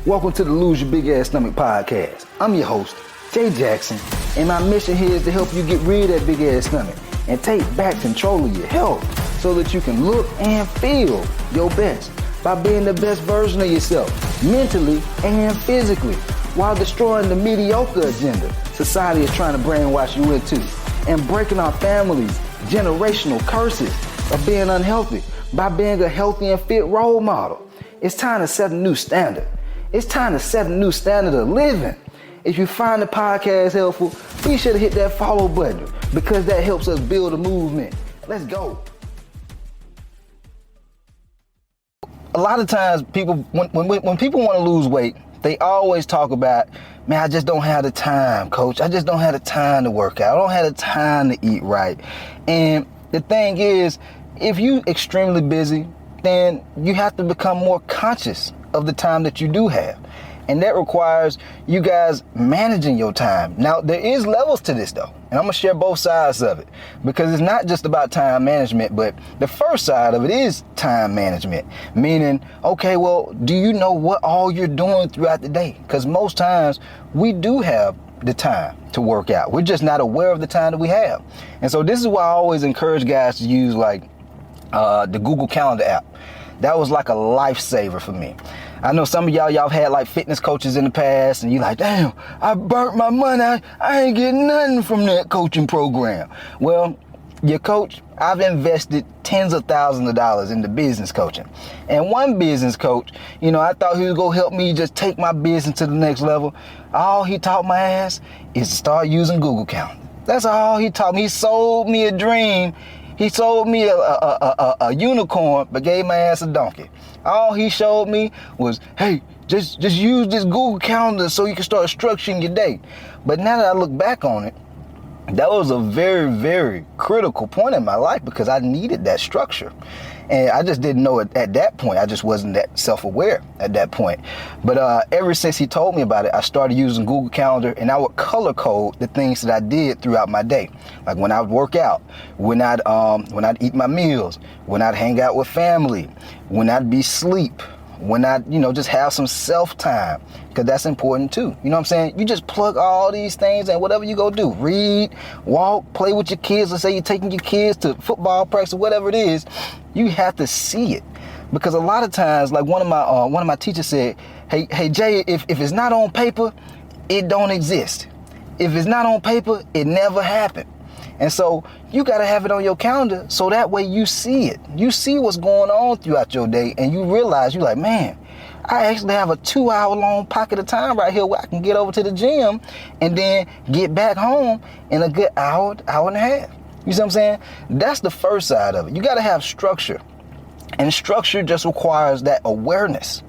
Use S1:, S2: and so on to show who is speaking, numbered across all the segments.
S1: Welcome to the Lose Your Big Ass Stomach podcast. I'm your host, Jay Jackson, and my mission here is to help you get rid of that big ass stomach and take back control of your health so that you can look and feel your best by being the best version of yourself, mentally and physically, while destroying the mediocre agenda society is trying to brainwash you into, and breaking our families' generational curses of being unhealthy by being a healthy and fit role model. It's time to set a new standard. It's time to set a new standard of living. If you find the podcast helpful, be sure to hit that follow button because that helps us build a movement. Let's go. A lot of times people, when people want to lose weight, they always talk about, man, I just don't have the time, coach. I just don't have the time to work out. I don't have the time to eat right. And the thing is, if you're extremely busy, then you have to become more conscious of the time that you do have. And that requires you guys managing your time. Now, there is levels to this though, and I'm gonna share both sides of it because it's not just about time management, but the first side of it is time management, meaning, okay, well, do you know what all you're doing throughout the day? Because most times we do have the time to work out. We're just not aware of the time that we have. And so this is why I always encourage guys to use like the Google Calendar app. That was like a lifesaver for me. I know some of y'all have had like fitness coaches in the past and you're like, damn, I burnt my money. I ain't getting nothing from that coaching program. Well, your coach, I've invested tens of thousands of dollars into business coaching. And one business coach, you know, I thought he was going to help me just take my business to the next level. All he taught my ass is to start using Google Calendar. That's all he taught me. He sold me a dream. He sold me a unicorn, but gave my ass a donkey. All he showed me was, hey, just use this Google Calendar so you can start structuring your day. But now that I look back on it, that was a very, very critical point in my life because I needed that structure. And I just didn't know it at that point. I just wasn't that self-aware at that point. But ever since he told me about it, I started using Google Calendar and I would color code the things that I did throughout my day. Like when I would work out, when I'd eat my meals, when I'd hang out with family, when I'd be asleep, when I, just have some self-time, because that's important too. You know what I'm saying? You just plug all these things and whatever you go do, read, walk, play with your kids. Let's say you're taking your kids to football practice or whatever it is, you have to see it. Because a lot of times, like one of my teachers said, hey Jay, if it's not on paper, it don't exist. If it's not on paper, it never happened. And so you got to have it on your calendar so that way you see it. You see what's going on throughout your day and you realize you're like, man, I actually have a 2-hour long pocket of time right here where I can get over to the gym and then get back home in a good hour and a half. You see what I'm saying? That's the first side of it. You got to have structure, and structure just requires that awareness.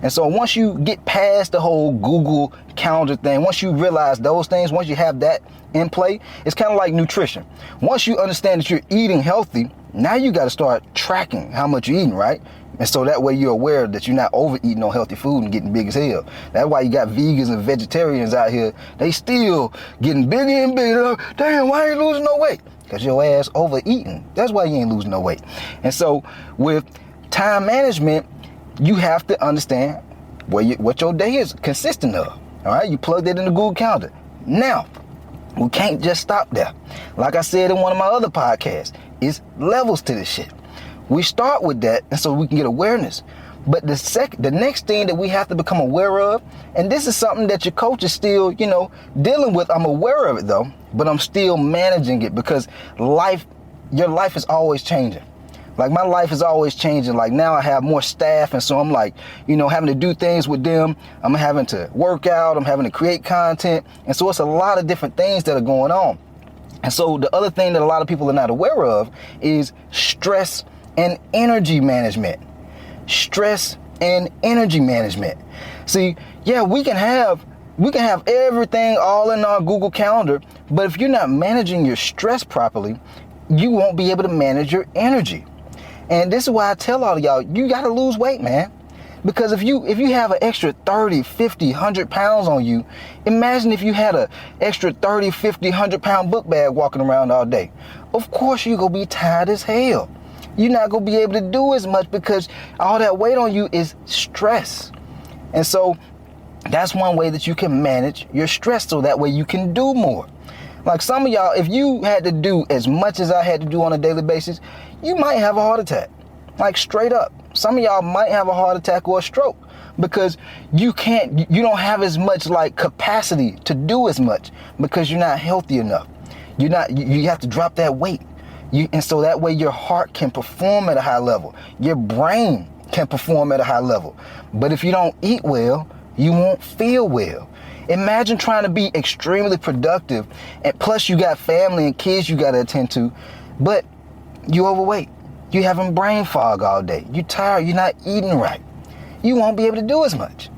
S1: And so once you get past the whole Google Calendar thing, once you realize those things, once you have that in play, it's kind of like nutrition. Once you understand that you're eating healthy, now you got to start tracking how much you're eating, right? And so that way you're aware that you're not overeating on healthy food and getting big as hell. That's why you got vegans and vegetarians out here. They still getting bigger and bigger. Damn, why ain't losing no weight? Because your ass overeating. That's why you ain't losing no weight. And so with time management, you have to understand what your day is consistent of. All right, you plug that in the Google Calendar. Now, we can't just stop there. Like I said in one of my other podcasts, it's levels to this shit. We start with that, and so we can get awareness. But the next thing that we have to become aware of, and this is something that your coach is still, dealing with. I'm aware of it though, but I'm still managing it because your life is always changing. Like my life is always changing. Like now I have more staff, and so I'm like, having to do things with them. I'm having to work out. I'm having to create content. And so it's a lot of different things that are going on. And so the other thing that a lot of people are not aware of is stress and energy management. Stress and energy management. See, yeah, we can have everything all in our Google Calendar, but if you're not managing your stress properly, you won't be able to manage your energy. And this is why I tell all of y'all, you got to lose weight, man. Because if you have an extra 30, 50, 100 pounds on you, imagine if you had an extra 30, 50, 100 pound book bag walking around all day. Of course you're going to be tired as hell. You're not going to be able to do as much because all that weight on you is stress. And so That's one way that you can manage your stress so that way you can do more. Like some of y'all, if you had to do as much as I had to do on a daily basis, you might have a heart attack. Like straight up. Some of y'all might have a heart attack or a stroke because you don't have as much like capacity to do as much because you're not healthy enough. You have to drop that weight. And so that way your heart can perform at a high level. Your brain can perform at a high level. But if you don't eat well, you won't feel well. Imagine trying to be extremely productive, and plus you got family and kids you got to attend to, but you overweight. You having brain fog all day. You tired. You're not eating right. You won't be able to do as much.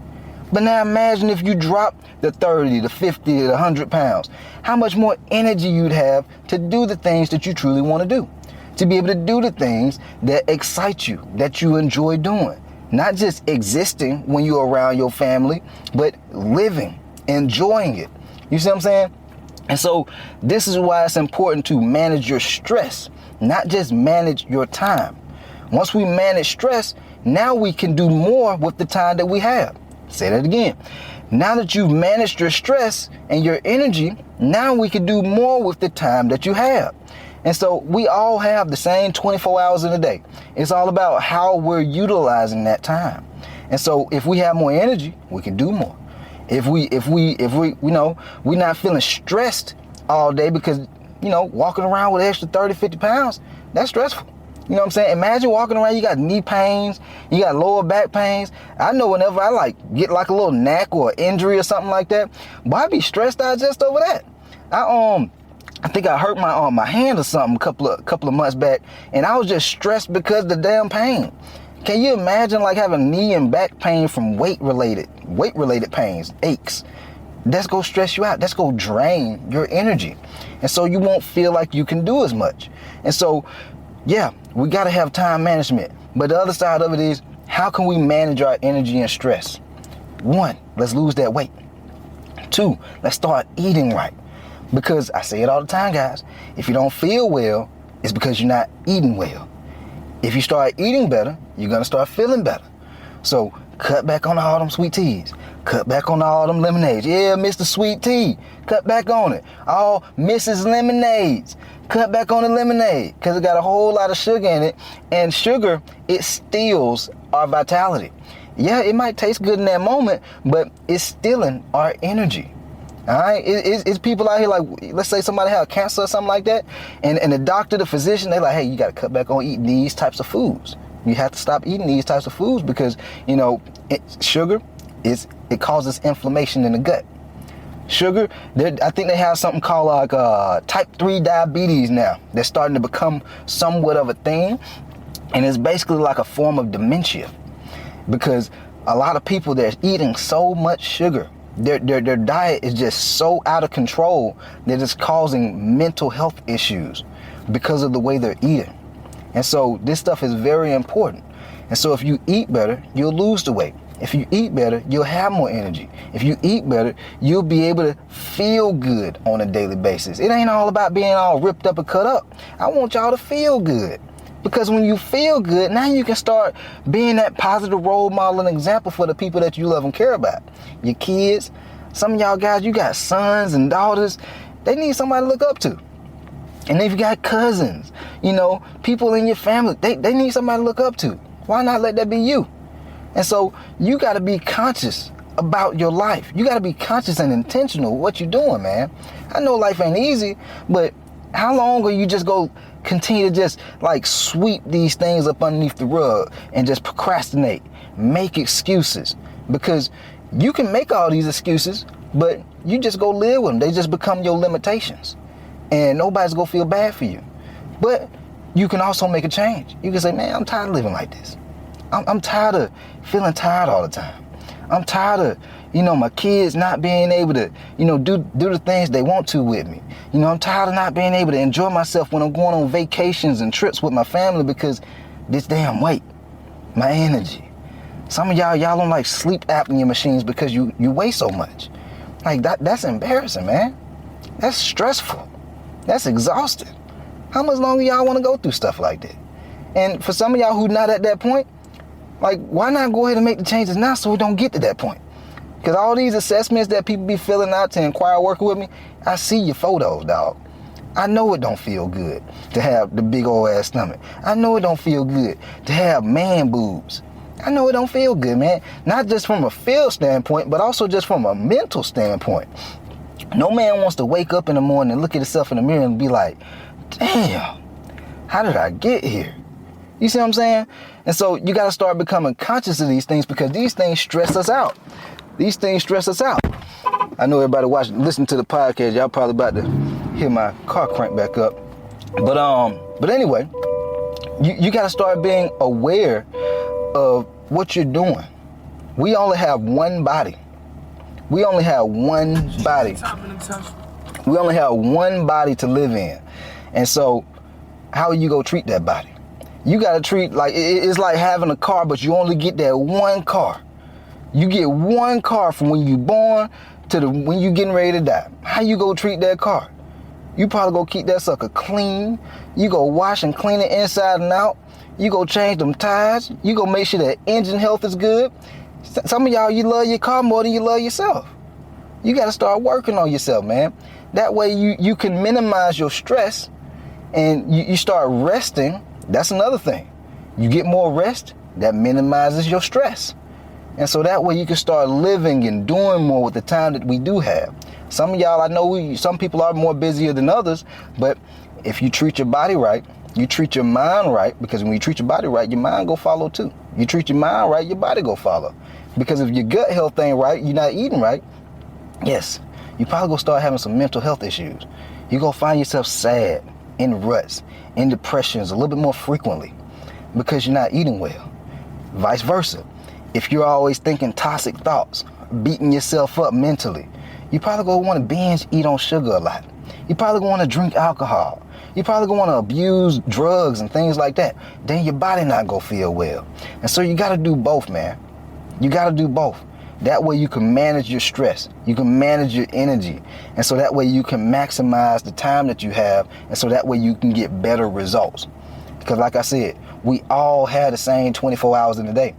S1: But now imagine if you drop the 30, the 50, the 100 pounds. How much more energy you'd have to do the things that you truly want to do. To be able to do the things that excite you, that you enjoy doing. Not just existing when you're around your family, but living, enjoying it. You see what I'm saying? And so this is why it's important to manage your stress, not just manage your time. Once we manage stress, now we can do more with the time that we have. Say that again. Now that you've managed your stress and your energy, now we can do more with the time that you have. And so we all have the same 24 hours in a day. It's all about how we're utilizing that time. And so if we have more energy, we can do more. If we, we're not feeling stressed all day because, walking around with extra 30, 50 pounds, that's stressful. You know what I'm saying? Imagine walking around, you got knee pains, you got lower back pains. I know whenever I get like a little knack or injury or something like that, but I be stressed out just over that. I think I hurt my hand or something a couple of months back, and I was just stressed because of the damn pain. Can you imagine like having knee and back pain from weight related pains, aches? That's gonna stress you out. That's gonna drain your energy. And so you won't feel like you can do as much. And so, yeah, we gotta have time management. But the other side of it is, how can we manage our energy and stress? 1, let's lose that weight. 2, let's start eating right. Because I say it all the time, guys, if you don't feel well, it's because you're not eating well. If you start eating better, you're gonna start feeling better. So cut back on all them sweet teas. Cut back on all them lemonades. Yeah, Mr. Sweet Tea, cut back on it. All Mrs. Lemonades, cut back on the lemonade because it got a whole lot of sugar in it. And sugar, it steals our vitality. Yeah, it might taste good in that moment, but it's stealing our energy. All right, it's people out here like, let's say somebody had cancer or something like that, and the doctor, the physician, they like, hey, you got to cut back on eating these types of foods. You have to stop eating these types of foods because, sugar, it causes inflammation in the gut. Sugar, I think they have something called like type 3 diabetes now. They're starting to become somewhat of a thing, and it's basically like a form of dementia because a lot of people, they're eating so much sugar. Their diet is just so out of control that it's causing mental health issues because of the way they're eating. And so this stuff is very important. And so if you eat better, you'll lose the weight. If you eat better, you'll have more energy. If you eat better, you'll be able to feel good on a daily basis. It ain't all about being all ripped up and cut up. I want y'all to feel good. Because when you feel good, now you can start being that positive role model and example for the people that you love and care about. Your kids, some of y'all guys, you got sons and daughters, they need somebody to look up to. And if you got cousins, people in your family, they need somebody to look up to. Why not let that be you? And so you got to be conscious about your life. You got to be conscious and intentional with what you're doing, man. I know life ain't easy, but how long will you just go continue to just like sweep these things up underneath the rug and just procrastinate, make excuses? Because you can make all these excuses, but you just go live with them. They just become your limitations, and nobody's gonna feel bad for you. But you can also make a change. You can say, man, I'm tired of living like this. I'm tired of feeling tired all the time. I'm tired of, my kids not being able to, do the things they want to with me. I'm tired of not being able to enjoy myself when I'm going on vacations and trips with my family because this damn weight, my energy. Some of y'all don't like sleep apnea machines because you weigh so much. Like that's embarrassing, man. That's stressful. That's exhausting. How much longer y'all want to go through stuff like that? And for some of y'all who not at that point, like, why not go ahead and make the changes now so we don't get to that point? Because all these assessments that people be filling out to inquire working with me, I see your photos, dog. I know it don't feel good to have the big old ass stomach. I know it don't feel good to have man boobs. I know it don't feel good, man. Not just from a feel standpoint, but also just from a mental standpoint. No man wants to wake up in the morning and look at himself in the mirror and be like, damn, how did I get here? You see what I'm saying? And so you got to start becoming conscious of these things, because these things stress us out. These things stress us out. I know everybody listen to the podcast. Y'all probably about to hear my car crank back up. But anyway, you got to start being aware of what you're doing. We only have one body. We only have one body. We only have one body to live in. And so how are you going to treat that body? You got to treat like it's like having a car, but you only get that one car. You get one car from when you born to when you getting ready to die. How you go treat that car? You probably go keep that sucker clean. You go wash and clean it inside and out. You go change them tires. You go make sure that engine health is good. Some of y'all, you love your car more than you love yourself. You got to start working on yourself, man. That way you can minimize your stress, and you start resting. That's another thing. You get more rest, that minimizes your stress. And so that way you can start living and doing more with the time that we do have. Some of y'all, I know some people are more busier than others, but if you treat your body right, you treat your mind right, because when you treat your body right, your mind go follow too. You treat your mind right, your body go follow. Because if your gut health ain't right, you're not eating right, yes, you probably gonna start having some mental health issues. You gonna find yourself sad, in ruts, in depressions a little bit more frequently because you're not eating well. Vice versa. If you're always thinking toxic thoughts, beating yourself up mentally, you probably gonna want to binge eat on sugar a lot. You probably gonna want to drink alcohol. You probably gonna want to abuse drugs and things like that. Then your body not gonna feel well. And so you gotta do both, man. You gotta do both. That way you can manage your stress. You can manage your energy. And so that way you can maximize the time that you have. And so that way you can get better results. Because like I said, we all have the same 24 hours in a day.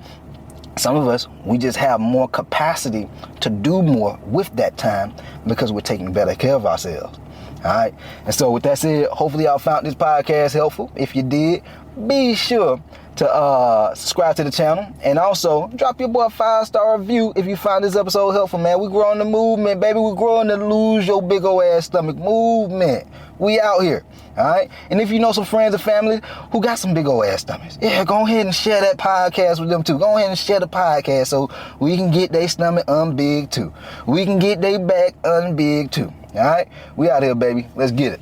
S1: Some of us, we just have more capacity to do more with that time because we're taking better care of ourselves. All right. And so with that said, hopefully y'all found this podcast helpful. If you did, be sure to subscribe to the channel, and also drop your boy a 5-star review if you find this episode helpful, man. We growing the movement, baby. We growing the lose your big old ass stomach movement. We out here. All right. And if you know some friends or family who got some big old ass stomachs, yeah, go ahead and share that podcast with them too. Go ahead and share the podcast so we can get their stomach unbig too. We can get their back unbig too. All right. We out here, baby. Let's get it.